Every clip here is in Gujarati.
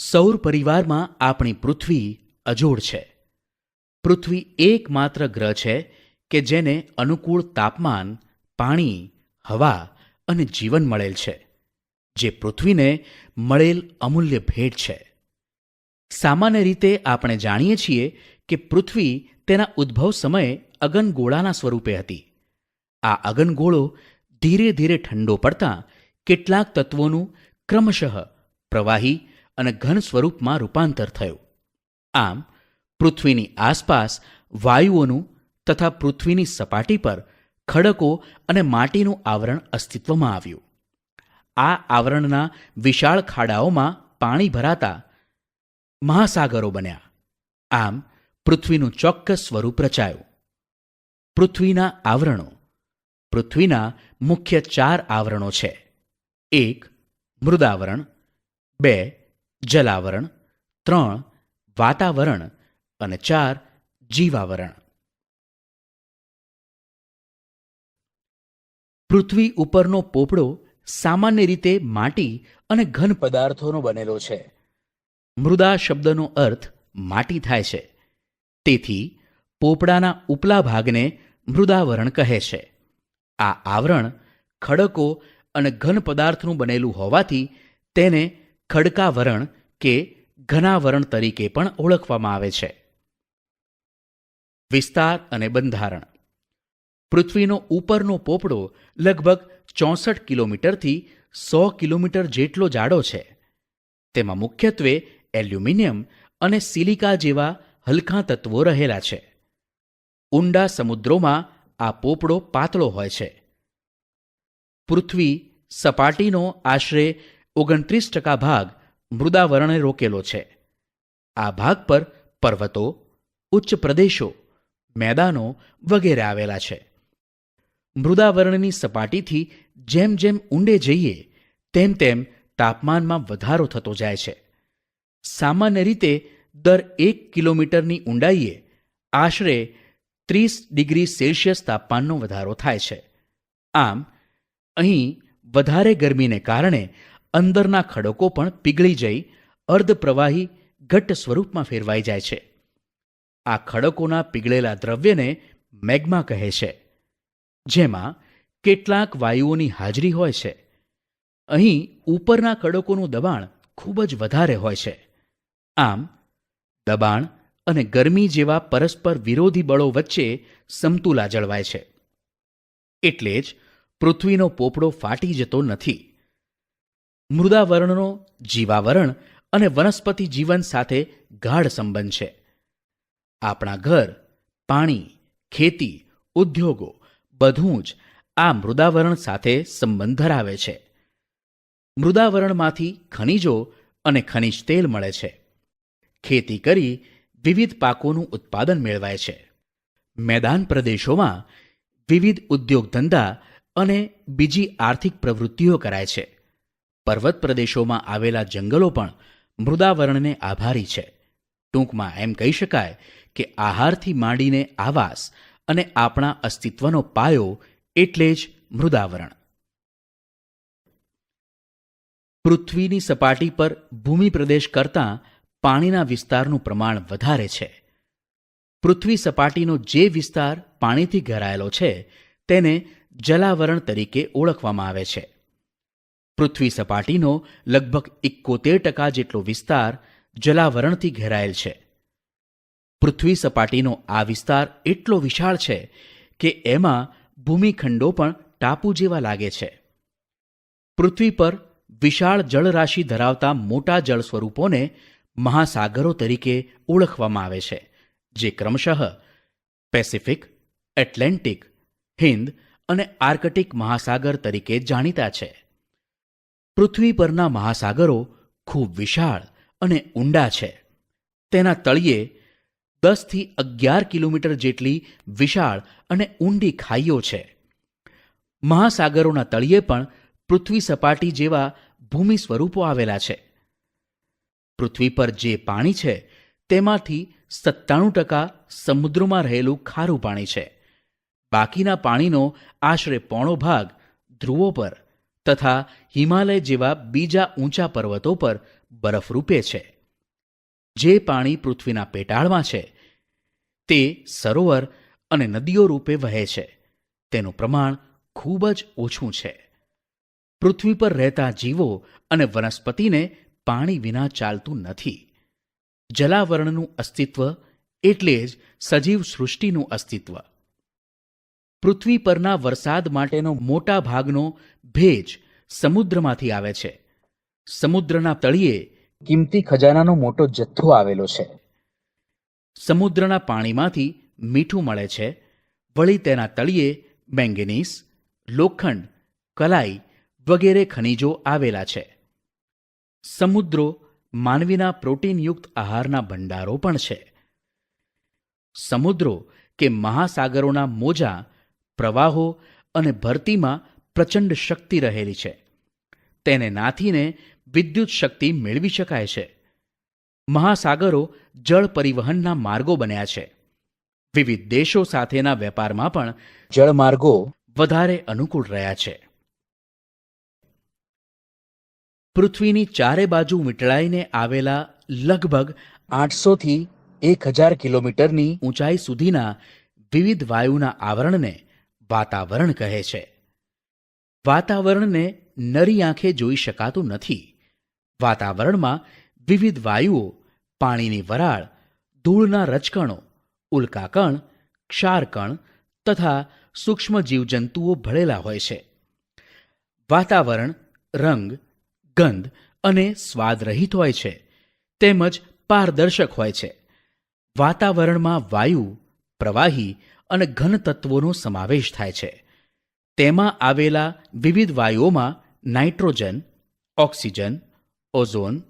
સૌર પરિવારમાં આપણી પૃથ્વી અજોડ છે. પૃથ્વી એકમાત્ર ગ્રહ છે કે જેને અનુકૂળ તાપમાન, પાણી, હવા અને જીવન મળેલ છે, જે પૃથ્વીને મળેલ અમૂલ્ય ભેટ છે. સામાન્ય રીતે આપણે જાણીએ છીએ કે પૃથ્વી તેના ઉદ્ભવ સમયે અગનગોળાના સ્વરૂપે હતી. આ અગનગોળો ધીરે ધીરે ઠંડો પડતાં કેટલાક તત્વોનું ક્રમશઃ પ્રવાહી અને ઘન સ્વરૂપમાં રૂપાંતર થયું. આમ પૃથ્વીની આસપાસ વાયુઓનું તથા પૃથ્વીની સપાટી પર ખડકો અને માટીનું આવરણ અસ્તિત્વમાં આવ્યું. આ આવરણના વિશાળ ખાડાઓમાં પાણી ભરાતા મહાસાગરો બન્યા. આમ પૃથ્વીનું ચોક્કસ સ્વરૂપ રચાયું. પૃથ્વીના આવરણો. પૃથ્વીના મુખ્ય 4 આવરણો છે. 1. મૃદાવરણ, 2. જલાવરણ, 3. વાતાવરણ અને 4. જીવાવરણ. પૃથ્વી ઉપરનો પોપડો સામાન્ય રીતે માટી અને ઘન પદાર્થોનો બનેલો છે. મૃદા શબ્દનો અર્થ માટી થાય છે. તેથી પોપડાના ઉપલા ભાગને મૃદાવરણ કહે છે. આ આવરણ ખડકો અને ઘન પદાર્થનું બનેલું હોવાથી તેને ખડકાવરણ કે ઘનાવરણ તરીકે પણ ઓળખવામાં આવે છે. વિસ્તાર અને બંધારણ. પૃથ્વીનો ઉપરનો પોપડો લગભગ 64 કિલોમીટરથી 100 કિલોમીટર જેટલો જાડો છે. તેમાં મુખ્યત્વે એલ્યુમિનિયમ અને સિલિકા જેવા હલકા તત્વો રહેલા છે. ઊંડા સમુદ્રોમાં આ પોપડો પાતળો હોય છે. પૃથ્વી સપાટીનો આશરે 29% ભાગ મૃદાવરણે રોકેલો છે. આ ભાગ પર પર્વતો, ઉચ્ચ પ્રદેશો, મેદાનો વગેરે આવેલા છે. મૃદાવરણની સપાટીથી જેમ જેમ ઊંડે જઈએ તેમ તેમ તાપમાનમાં વધારો થતો જાય છે. સામાન્ય રીતે દર 1 કિલોમીટરની ઊંડાઈએ આશરે 30 ડિગ્રી સેલ્સિયસ તાપમાનનો વધારો થાય છે. આમ અહીં વધારે ગરમીને કારણે અંદરના ખડકો પણ પીગળી જઈ અર્ધપ્રવાહી ઘટ્ટ સ્વરૂપમાં ફેરવાઈ જાય છે. આ ખડકોના પીગળેલા દ્રવ્યને મેગ્મા કહે છે, જેમાં કેટલાક વાયુઓની હાજરી હોય છે. અહીં ઉપરના ખડકોનું દબાણ ખૂબ જ વધારે હોય છે. આમ દબાણ અને ગરમી જેવા પરસ્પર વિરોધી બળો વચ્ચે સમતુલા જળવાય છે. એટલે જ પૃથ્વીનો પોપડો ફાટી જતો નથી. મૃદાવરણનો જીવાવરણ અને વનસ્પતિ જીવન સાથે ગાઢ સંબંધ છે. આપણા ઘર, પાણી, ખેતી, ઉદ્યોગો બધું જ આ મૃદાવરણ સાથે સંબંધ ધરાવે છે. મૃદાવરણમાંથી ખનિજો અને ખનિજ તેલ મળે છે. ખેતી કરી વિવિધ પાકોનું ઉત્પાદન મેળવાય છે. મેદાન પ્રદેશોમાં વિવિધ ઉદ્યોગ ધંધા અને બીજી આર્થિક પ્રવૃત્તિઓ કરાય છે. પર્વત પ્રદેશોમાં આવેલા જંગલો પણ મૃદાવરણને આભારી છે. ટૂંકમાં એમ કહી શકાય કે આહારથી માંડીને આવાસ અને આપણા અસ્તિત્વનો પાયો એટલે જ મૃદાવરણ. પૃથ્વીની સપાટી પર ભૂમિ પ્રદેશ કરતાં પાણીના વિસ્તારનું પ્રમાણ વધારે છે. પૃથ્વી સપાટીનો જે વિસ્તાર પાણીથી ઘેરાયેલો છે તેને જલાવરણ તરીકે ઓળખવામાં આવે છે. પૃથ્વી સપાટીનો લગભગ 71% જેટલો વિસ્તાર જલાવરણથી ઘેરાયેલ છે. પૃથ્વી સપાટીનો આ વિસ્તાર એટલો વિશાળ છે કે એમાં ભૂમિખંડો પણ ટાપુ જેવા લાગે છે. પૃથ્વી પર વિશાળ જળરાશિ ધરાવતા મોટા જળ સ્વરૂપોને મહાસાગરો તરીકે ઓળખવામાં આવે છે, જે ક્રમશઃ પેસિફિક, એટલાન્ટિક, હિન્દ અને આર્કટિક મહાસાગર તરીકે જાણીતા છે. પૃથ્વી પરના મહાસાગરો ખૂબ વિશાળ અને ઊંડા છે. તેના તળિયે 10 થી 11 કિલોમીટર જેટલી વિશાળ અને ઊંડી ખાઈઓ છે. મહાસાગરોના તળિયે પણ પૃથ્વી સપાટી જેવા ભૂમિ સ્વરૂપો આવેલા છે. પૃથ્વી પર જે પાણી છે તેમાંથી 97% સમુદ્રમાં રહેલું ખારું પાણી છે. બાકીના પાણીનો આશરે પોણો ભાગ ધ્રુવો પર તથા હિમાલય જેવા બીજા ઊંચા પર્વતો પર બરફ રૂપે છે. જે પાણી પૃથ્વીના પેટાળમાં છે તે સરોવર અને નદીઓ રૂપે વહે છે. તેનું પ્રમાણ ખૂબ જ ઓછું છે. પૃથ્વી પર રહેતા જીવો અને વનસ્પતિને પાણી વિના ચાલતું નથી. જલાવરણનું અસ્તિત્વ એટલે જ સજીવ સૃષ્ટિનું અસ્તિત્વ. પૃથ્વી પરના વરસાદ માટેનો મોટા ભાગનો ભેજ સમુદ્રમાંથી આવે છે. સમુદ્રના તળિયે કિંમતી ખજાનાનો મોટો જથ્થો આવેલો છે. સમુદ્રના પાણીમાંથી મીઠું મળે છે. વળી તેના તળિયે મેંગેનીઝ, લોખંડ, કલાઈ વગેરે ખનિજો આવેલા છે. સમુદ્રો માનવીના પ્રોટીનયુક્ત આહારના ભંડારો પણ છે. સમુદ્રો કે મહાસાગરોના મોજા, પ્રવાહો અને ભરતીમાં પ્રચંડ શક્તિ રહેલી છે. તેને નાથીને વિદ્યુત શક્તિ મેળવી શકાય છે. મહાસાગરો જળ પરિવહનના માર્ગો બન્યા છે. વિવિધ દેશો સાથેના વેપારમાં પણ જળમાર્ગો વધારે અનુકૂળ રહ્યા છે. પૃથ્વીની ચારે બાજુ વીંટળાઈને આવેલા લગભગ 800થી 1000 કિલોમીટરની ઊંચાઈ સુધીના વિવિધ વાયુના આવરણને વાતાવરણ કહે છે. વાતાવરણને નરી આંખે જોઈ શકાતું નથી. વાતાવરણમાં વિવિધ વાયુઓ, પાણીની વરાળ, ધૂળના રજકણો, ઉલ્કાકણ, ક્ષારકણ તથા સૂક્ષ્મ જીવજંતુઓ ભળેલા હોય છે. વાતાવરણ રંગ, ગંધ અને સ્વાદરહિત હોય છે તેમજ પારદર્શક હોય છે. વાતાવરણમાં વાયુ, પ્રવાહી અને ઘન તત્વોનો સમાવેશ થાય છે. તેમાં આવેલા વિવિધ વાયુઓમાં nitrogen, oxygen, ozone,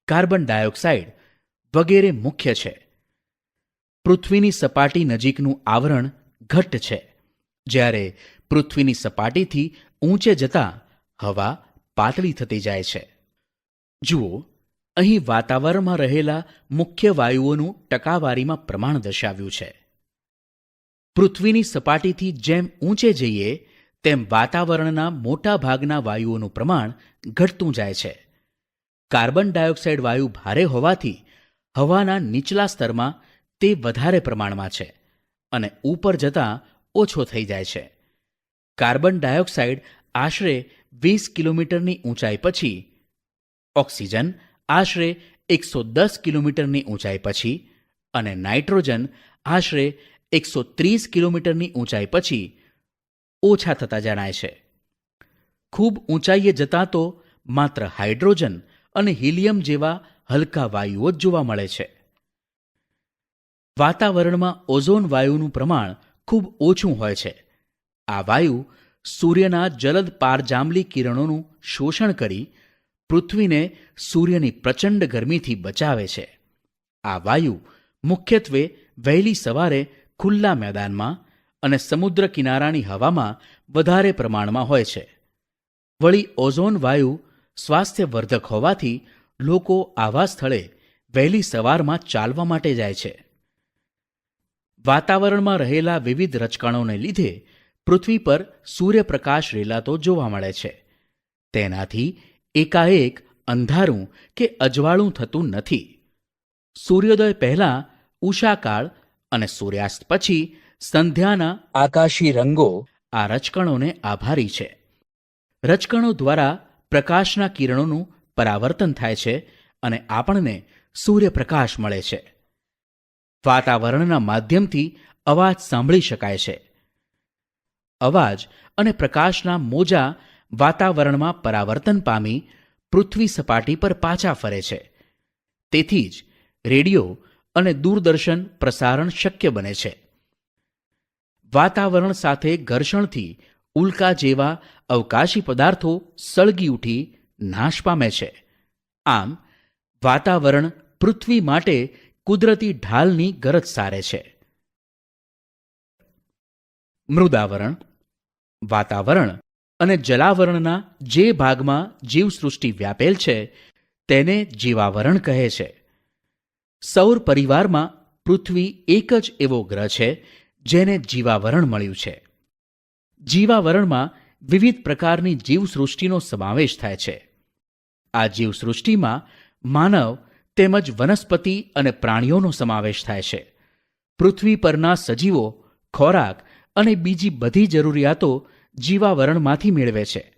carbon dioxide વગેરે મુખ્ય છે. પૃથ્વીની સપાટી નજીકનું આવરણ ઘટ્ટ છે, જ્યારે પૃથ્વીની સપાટીથી ઊંચે જતાં હવા પાતળી થતી જાય છે. જુઓ, અહીં વાતાવરણમાં રહેલા મુખ્ય વાયુઓનું ટકાવારીમાં પ્રમાણ દર્શાવ્યું છે. પૃથ્વીની સપાટીથી જેમ ઊંચે જઈએ તેમ વાતાવરણના મોટા ભાગના વાયુઓનું પ્રમાણ ઘટતું જાય છે. કાર્બન ડાયોક્સાઇડ વાયુ ભારે હોવાથી હવાના નીચલા સ્તરમાં તે વધારે પ્રમાણમાં છે અને ઉપર જતાં ઓછો થઈ જાય છે. કાર્બન ડાયોક્સાઇડ આશરે 20 કિલોમીટરની ઊંચાઈ પછી, ઓક્સિજન આશરે 110 કિલોમીટરની ઊંચાઈ પછી અને નાઇટ્રોજન આશરે 130 કિલોમીટરની ઊંચાઈ પછી ઓછા થતા જણાય છે. ખૂબ ઊંચાઈએ જતાં તો માત્ર હાઇડ્રોજન અને હિલિયમ જેવા હલકા વાયુઓ જ જોવા મળે છે. વાતાવરણમાં ઓઝોન વાયુનું પ્રમાણ ખૂબ ઓછું હોય છે. આ વાયુ સૂર્યના જલદ પારજાંબલી કિરણોનું શોષણ કરી પૃથ્વીને સૂર્યની પ્રચંડ ગરમીથી બચાવે છે. આ વાયુ મુખ્યત્વે વહેલી સવારે ખુલ્લા મેદાનમાં અને સમુદ્ર કિનારાની હવામાં વધારે પ્રમાણમાં હોય છે. વળી ઓઝોન વાયુ સ્વાસ્થ્યવર્ધક હોવાથી લોકો આવા સ્થળે વહેલી સવારમાં ચાલવા માટે જાય છે. વાતાવરણમાં રહેલા વિવિધ રજકણોને લીધે પૃથ્વી પર સૂર્યપ્રકાશ રેલાતો જોવા મળે છે. તેનાથી એકાએક અંધારું કે અજવાળું થતું નથી. સૂર્યોદય પહેલાં ઉષાકાળ અને સૂર્યાસ્ત પછી સંધ્યાના આકાશી રંગો આ રજકણોને આભારી છે. રજકણો દ્વારા પ્રકાશના કિરણોનું પરાવર્તન થાય છે અને આપણને સૂર્યપ્રકાશ મળે છે. વાતાવરણના માધ્યમથી અવાજ સાંભળી શકાય છે. અવાજ અને પ્રકાશના મોજા વાતાવરણમાં પરાવર્તન પામી પૃથ્વી સપાટી પર પાછા ફરે છે. તેથી જ રેડિયો અને દૂરદર્શન પ્રસારણ શક્ય બને છે. વાતાવરણ સાથે ઘર્ષણથી ઉલ્કા જેવા અવકાશી પદાર્થો સળગી ઉઠી નાશ પામે છે. આમ વાતાવરણ પૃથ્વી માટે કુદરતી ઢાલની ગરજ સારે છે. મૃદાવરણ, વાતાવરણ અને જલાવરણના જે ભાગમાં જીવસૃષ્ટિ વ્યાપેલ છે તેને જીવાવરણ કહે છે. સૌર પરિવારમાં પૃથ્વી એક જ એવો ગ્રહ છે જેને જીવાવરણ મળ્યું છે. જીવાવરણમાં વિવિધ પ્રકારની જીવસૃષ્ટિનો સમાવેશ થાય છે. આ જીવસૃષ્ટિમાં માનવ તેમજ વનસ્પતિ અને પ્રાણીઓનો સમાવેશ થાય છે. પૃથ્વી પરના સજીવો ખોરાક અને બીજી બધી જરૂરિયાતો જીવાવરણમાંથી મેળવે છે.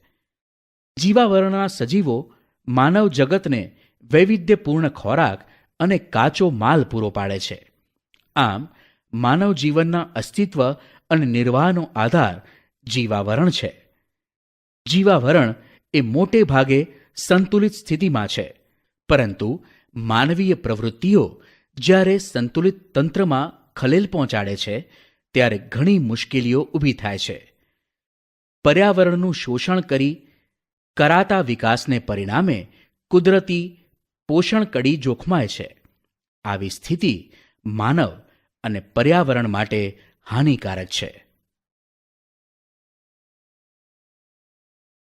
જીવાવરણના સજીવો માનવ જગતને વૈવિધ્યપૂર્ણ ખોરાક અને કાચો માલ પૂરો પાડે છે. આમ માનવ જીવનના અસ્તિત્વ અને નિર્વાહનો આધાર જીવાવરણ છે. જીવાવરણ એ મોટે ભાગે સંતુલિત સ્થિતિમાં છે, પરંતુ માનવીય પ્રવૃત્તિઓ જ્યારે સંતુલિત તંત્રમાં ખલેલ પહોંચાડે છે ત્યારે ઘણી મુશ્કેલીઓ ઊભી થાય છે. પર્યાવરણનું શોષણ કરી કરાતા વિકાસને પરિણામે કુદરતી પોષણ કડી જોખમાય છે. આવી સ્થિતિ માનવ અને પર્યાવરણ માટે હાનિકારક છે.